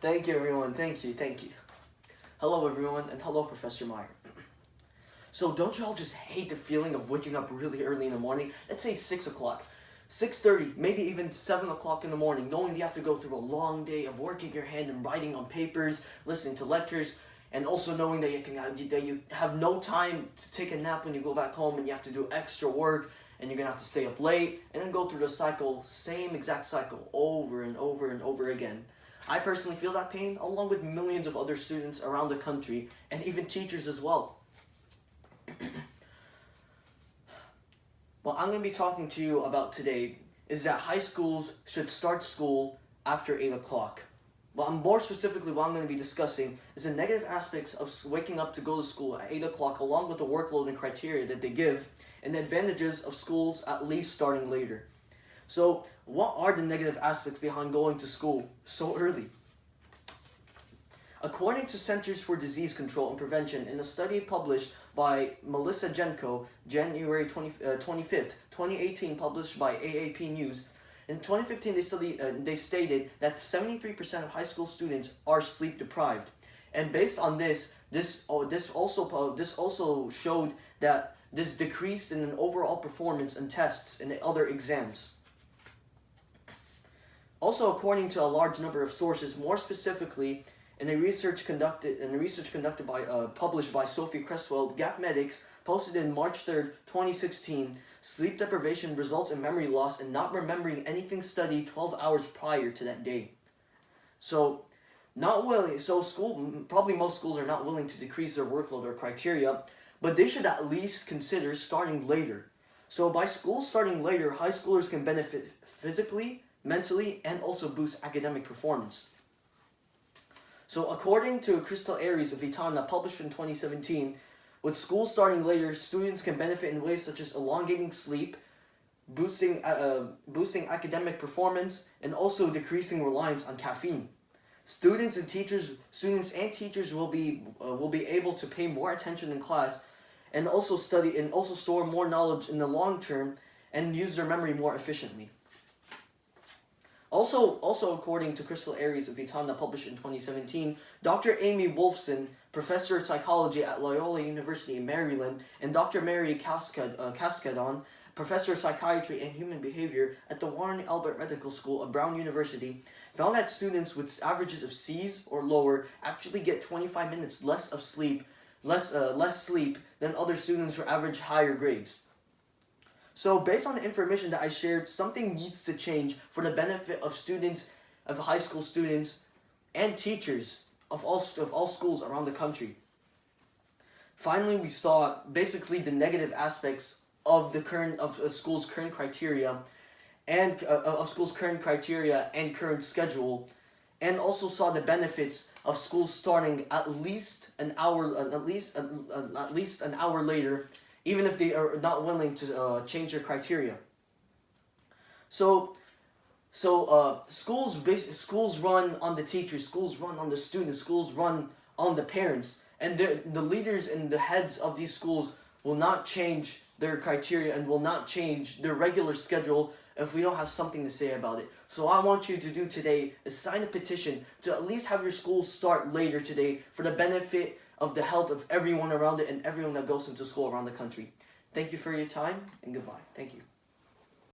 Thank you, everyone. Thank you. Hello, everyone, and hello, Professor Meyer. So don't you all just hate the feeling of waking up really early in the morning? Let's say 6 o'clock, 6:30, maybe even 7 o'clock in the morning, knowing you have to go through a long day of working your hand and writing on papers, listening to lectures, and also knowing that you have no time to take a nap when you go back home and you have to do extra work and you're going to have to stay up late and then go through the cycle, same exact cycle, over and over and over again. I personally feel that pain along with millions of other students around the country and even teachers as well. What I'm going to be talking to you about today is that high schools should start school after 8 o'clock. Well, more specifically, what I'm going to be discussing is the negative aspects of waking up to go to school at 8 o'clock along with the workload and criteria that they give, and the advantages of schools at least starting later. So, what are the negative aspects behind going to school so early? According to Centers for Disease Control and Prevention, in a study published by Melissa Jenko, January 25th, 2018, published by AAP News, in 2015, they stated that 73% of high school students are sleep deprived, and based on this also showed that this decreased in an overall performance in tests and other exams. Also, according to a large number of sources, more specifically, in a research conducted by published by Sophie Cresswell, Gap Medics, posted in March 3rd, 2016, sleep deprivation results in memory loss and not remembering anything studied 12 hours prior to that day. So, probably most schools are not willing to decrease their workload or criteria, but they should at least consider starting later. So by schools starting later, high schoolers can benefit physically, mentally, and also boost academic performance. So according to Crystal Aries of Vitana, published in 2017, with schools starting later, students can benefit in ways such as elongating sleep, boosting academic performance, and also decreasing reliance on caffeine. Students and teachers will be able to pay more attention in class, and also study and also store more knowledge in the long term, and use their memory more efficiently. Also according to Crystal Aries of Vitana, published in 2017, Dr. Amy Wolfson, professor of psychology at Loyola University in Maryland, and Dr. Mary Cascadon, professor of psychiatry and human behavior at the Warren Albert Medical School of Brown University, found that students with averages of C's or lower actually get 25 minutes less sleep than other students who average higher grades. So based on the information that I shared, something needs to change for the benefit of students, of high school students, and teachers of all schools around the country. Finally, we saw basically the negative aspects of schools' current criteria and current schedule, and also saw the benefits of schools starting at least an hour later, even if they are not willing to change their criteria. So schools run on the teachers, schools run on the students, schools run on the parents, and the leaders and the heads of these schools will not change their criteria and will not change their regular schedule if we don't have something to say about it. So what I want you to do today is sign a petition to at least have your school start later today for the benefit of the health of everyone around it and everyone that goes into school around the country. Thank you for your time, and goodbye. Thank you.